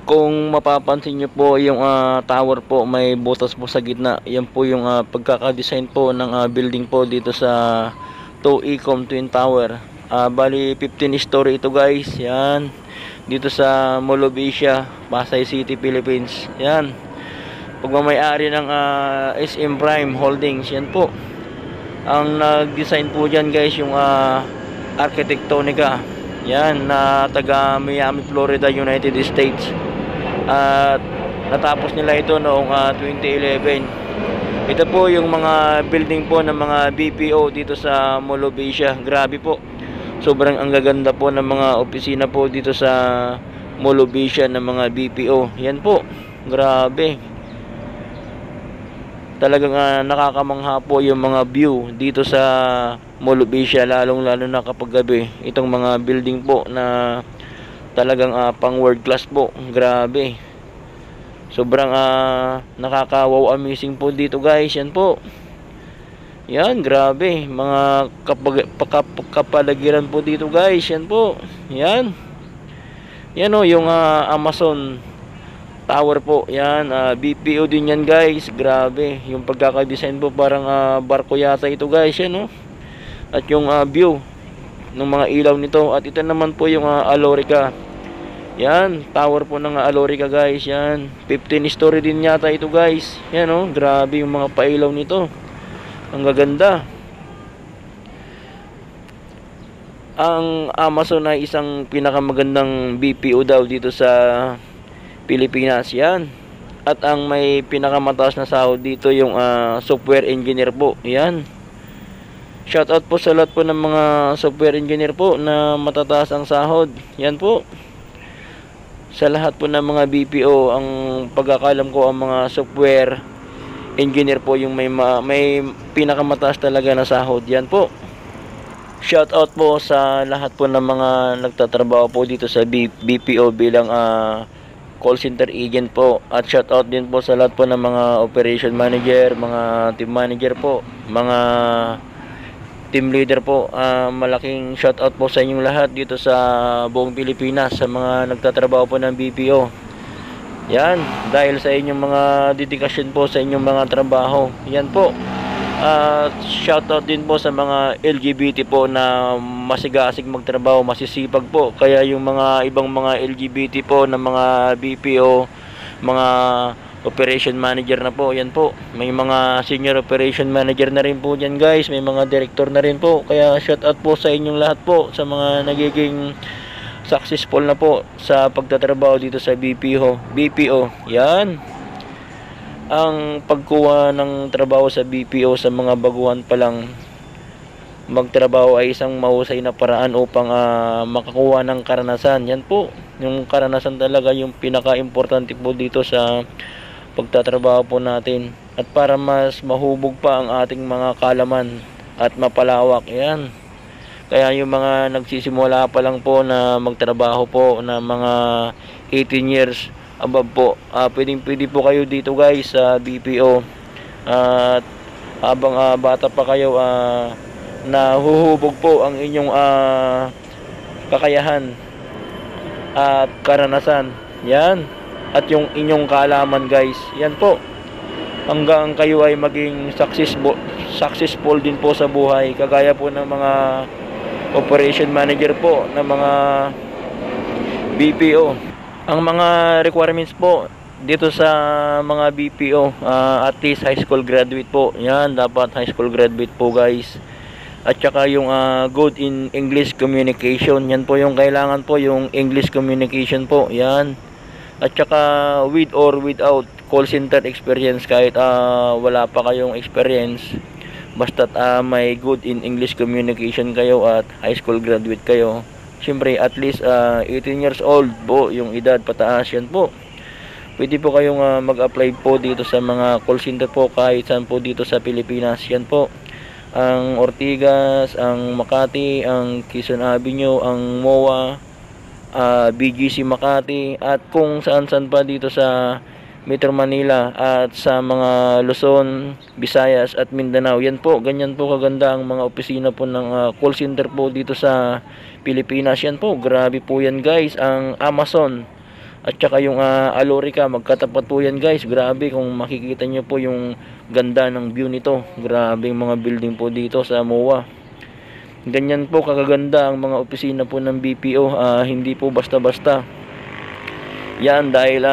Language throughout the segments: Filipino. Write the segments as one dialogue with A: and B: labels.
A: Kung mapapansin nyo po yung tower po, may butas po sa gitna. Yan po yung pagkakadesign po ng building po dito sa 2Ecom Twin Tower. Bali 15 story ito guys. Yan. Dito sa Mall of Asia, Pasay City, Philippines. Yan. Pagmamay-ari ng SM Prime Holdings. Yan po. Ang nag-design po dyan guys yung Arquitectonica. Yan, na taga Miami, Florida, United States. At natapos nila ito noong 2011. Ito po yung mga building po ng mga BPO dito sa Mall of Asia. Grabe po. Sobrang ang gaganda po ng mga opisina po dito sa Mall of Asia ng mga BPO. Yan po. Grabe. Talagang nakakamangha po yung mga view dito sa Mall of Asia, lalong-lalo na kapag gabi. Itong mga building po na talagang pang world class po. Grabe. Sobrang nakaka-wow amazing po dito guys. Yan po. Yan, grabe. Mga kapaligiran po dito guys. Yan po. Yan. Yan o, yung Amazon Tower po. Yan, BPO din yan guys. Grabe. Yung pagkakadesign po parang barko yata ito guys. Yan o. At yung view ng mga ilaw nito. At ito naman po yung Alorica. Yan, tower po ng Alorica guys. Yan, 15 story din yata ito guys. Yan o, grabe yung mga pailaw nito. Ang gaganda. Ang Amazon ay isang pinakamagandang BPO daw dito sa Pilipinas. Yan. At ang may pinakamataas na sahod dito yung software engineer po. Yan. Shoutout po sa lahat po ng mga software engineer po na matataas ang sahod. Yan po. Sa lahat po ng mga BPO, ang pagkakalam ko, ang mga software engineer po yung may pinakamataas talaga na sahod. Yan po. Shoutout po sa lahat po ng mga nagtatrabaho po dito sa BPO bilang call center agent po. At shoutout din po sa lahat po ng mga operation manager, mga team manager po, mga team leader po. Malaking shoutout po sa inyong lahat dito sa buong Pilipinas, sa mga nagtatrabaho po ng BPO. Yan, dahil sa inyong mga dedikasyon po sa inyong mga trabaho. Yan po. Shoutout din po sa mga LGBT po na masigasig magtrabaho, masisipag po. Kaya yung mga ibang mga LGBT po na mga BPO, mga operation manager na po, yan po. May mga senior operation manager na rin po dyan guys. May mga director na rin po. Kaya shout out po sa inyong lahat po, sa mga nagiging successful na po sa pagtatrabaho dito sa BPO. Yan. Ang pagkuha ng trabaho sa BPO sa mga baguhan pa lang magtrabaho ay isang mahusay na paraan upang makakuha ng karanasan. Yan po. Yung karanasan talaga yung pinaka-importante po dito sa pagtatrabaho po natin, at para mas mahubog pa ang ating mga kalaman at mapalawak. Yan. Kaya yung mga nagsisimula pa lang po na magtrabaho po na mga 18 years above po, pwede po kayo dito guys sa BPO. At habang bata pa kayo, nahuhubog po ang inyong kakayahan at karanasan. Yan. At yung inyong kaalaman guys. Yan po. Hanggang kayo ay maging successful din po sa buhay. Kagaya po ng mga operation manager po ng mga BPO. Ang mga requirements po dito sa mga BPO, at least high school graduate po. Yan, dapat high school graduate po guys. At saka yung good in English communication. Yan po yung kailangan po, yung English communication po. Yan. At saka with or without call center experience, kahit wala pa kayong experience, basta't may good in English communication kayo at high school graduate kayo. Siyempre at least 18 years old po yung edad pataas. Yan po. Pwede po kayong mag-apply po dito sa mga call center po kahit saan po dito sa Pilipinas. Yan po. Ang Ortigas, ang Makati, ang Quezon Avenue, ang MOA, BGC Makati, at kung saan-saan pa dito sa Metro Manila at sa mga Luzon, Visayas at Mindanao. Yan po, ganyan po kaganda ang mga opisina po ng call center po dito sa Pilipinas. Yan po, grabe po yan guys. Ang Amazon at saka yung Alorica, magkatapat po yan guys. Grabe, kung makikita nyo po yung ganda ng view nito. Grabe yung mga building po dito sa MOA. Ganyan po kagaganda ang mga opisina po ng BPO. Hindi po basta-basta. Yan, dahil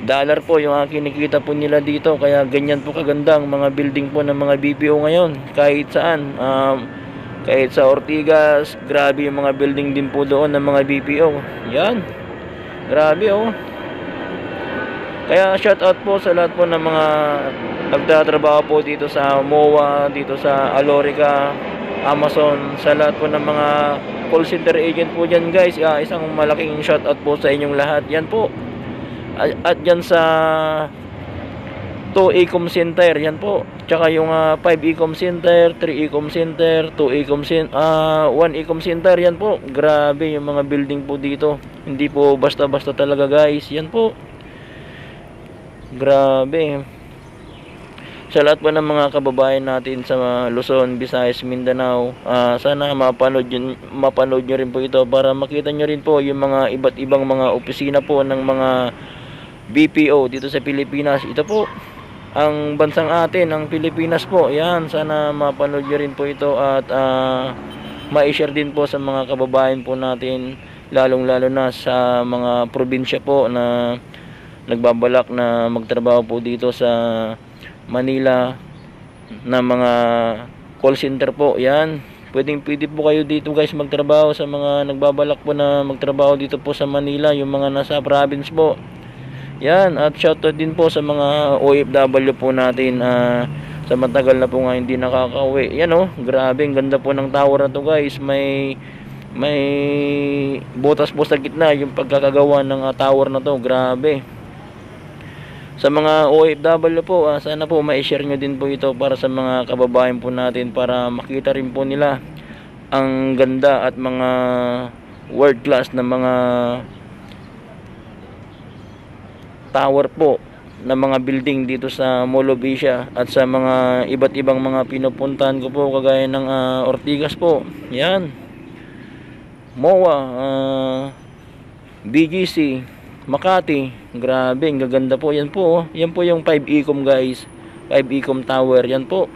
A: dollar po yung kinikita po nila dito. Kaya ganyan po kaganda ang mga building po ng mga BPO ngayon. Kahit saan. Kahit sa Ortigas, grabe yung mga building din po doon ng mga BPO. Yan. Grabe oh. Kaya shout out po sa lahat po ng mga nagtatrabaho po dito sa MOA, dito sa Alorica, Amazon, sa lahat po ng mga call center agent po dyan guys. Isang malaking shout out po sa inyong lahat. Yan po. At dyan sa 2 Ecom Center, yan po. Tsaka yung 5 Ecom Center, 3 Ecom Center, 2 Ecom Center, 1 Ecom Center, yan po. Grabe yung mga building po dito. Hindi po basta-basta talaga guys. Yan po. Grabe. Sa lahat po ng mga kababayan natin sa Luzon, Visayas, Mindanao, sana mapanood nyo rin po ito para makita nyo rin po yung mga iba't ibang mga opisina po ng mga BPO dito sa Pilipinas. Ito po ang bansang atin, ang Pilipinas po. Yan, sana mapanood nyo rin po ito at ma-share din po sa mga kababayan po natin, lalong-lalo na sa mga probinsya po na nagbabalak na magtrabaho po dito sa Manila na mga call center po. Yan, pwede po kayo dito guys magtrabaho sa mga nagbabalak po na magtrabaho dito po sa Manila, yung mga nasa province po. Yan, at shoutout din po sa mga OFW po natin sa matagal na po nga hindi nakakauwi. Yan oh, grabe, ang ganda po ng tower na to guys. May butas po sa gitna yung pagkakagawa ng tower na to. Grabe. Sa mga OFW po, sana po ma-share nyo din po ito para sa mga kababayan po natin para makita rin po nila ang ganda at mga world class na mga tower po na mga building dito sa Mall of Asia at sa mga iba't ibang mga pinupuntahan ko po kagaya ng Ortigas po. Yan. MOA, BGC, Makati, grabe, ang gaganda po. Yan po, oh. Yan po yung 5 Ecom guys, 5 Ecom Tower, yan po.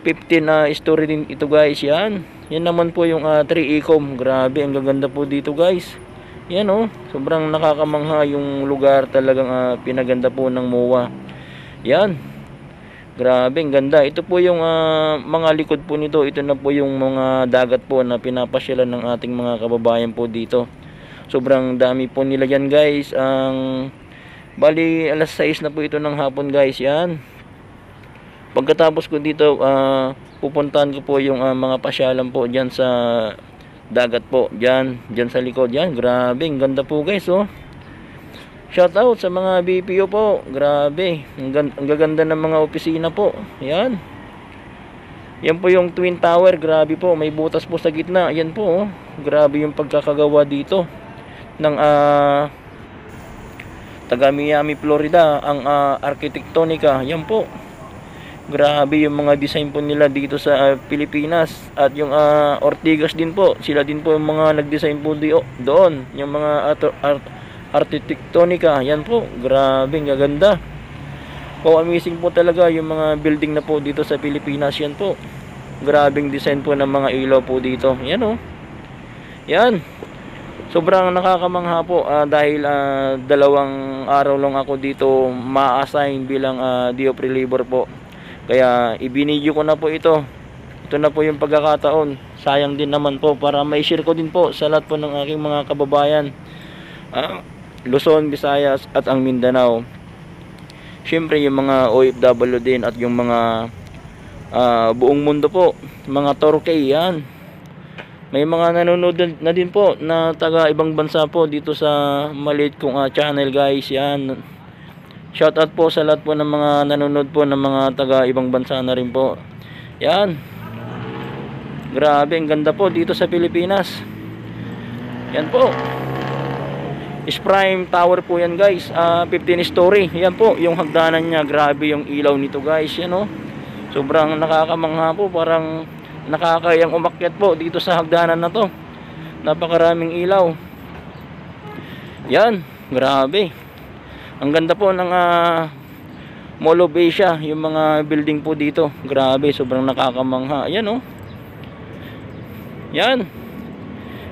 A: 15 story din ito guys, yan. Yan naman po yung 3 Ecom, grabe, ang gaganda po dito guys. Yan oh, sobrang nakakamangha yung lugar, talagang pinaganda po ng MOA. Yan, grabe, ang ganda. Ito po yung mga likod po nito, ito na po yung mga dagat po na pinapasyalan ng ating mga kababayan po dito. Sobrang dami po nila yan guys. Bali alas 6 na po ito ng hapon guys. Yan. Pagkatapos ko dito pupuntahan ko po yung mga pasyalan po dyan sa dagat po. Dyan sa likod. Yan. Grabe. Ang ganda po guys oh. Shout out sa mga BPO po. Grabe. Ang gaganda ng mga opisina po. Yan. Yan po yung Twin Tower. Grabe po. May butas po sa gitna. Yan po oh. Grabe yung pagkakagawa dito ng taga Miami, Florida, ang Arquitectonica. Yan po, grabe yung mga design po nila dito sa Pilipinas. At yung Ortigas din po, sila din po yung mga nag-design po doon, yung mga Arquitectonica. Yan po, grabe, gaganda po. Amazing po talaga yung mga building na po dito sa Pilipinas. Yan po, grabing design po ng mga ilaw po dito. Yan oh. Yan, sobrang nakakamangha po dahil 2 araw lang ako dito ma-assign bilang DOP reliever po. Kaya ibinidyo ko na po ito. Ito na po yung pagkakataon. Sayang din naman po para ma-share ko din po sa lahat po ng aking mga kababayan, Luzon, Visayas at ang Mindanao. Siyempre yung mga OFW din at yung mga buong mundo po, mga Torquay. Yan, may mga nanonood na din po na taga ibang bansa po dito sa maliit kong channel guys. Yan, shout out po sa lahat po ng mga nanonood po ng mga taga ibang bansa na rin po. Yan, grabe, ang ganda po dito sa Pilipinas. Yan po, Prime Tower po yan guys, 15 story. Yan po yung hagdanan niya. Grabe yung ilaw nito guys. Yan oh, sobrang nakakamangha po. Parang nakakayang umakyat po dito sa hagdanan na to. Napakaraming ilaw. Yan, grabe. Ang ganda po ng Mall of Asia, yung mga building po dito. Grabe, sobrang nakakamangha. Yan oh. Yan.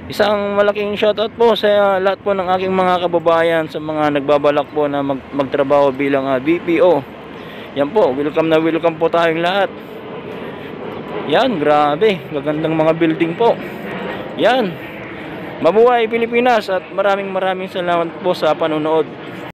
A: Isang malaking shoutout po sa lahat po ng aking mga kababayan, sa mga nagbabalak po na magtrabaho bilang BPO. Yan po, welcome na welcome po tayong lahat. Yan, grabe, gagandang mga building po. Yan. Mabuhay Pilipinas at maraming salamat po sa panonood.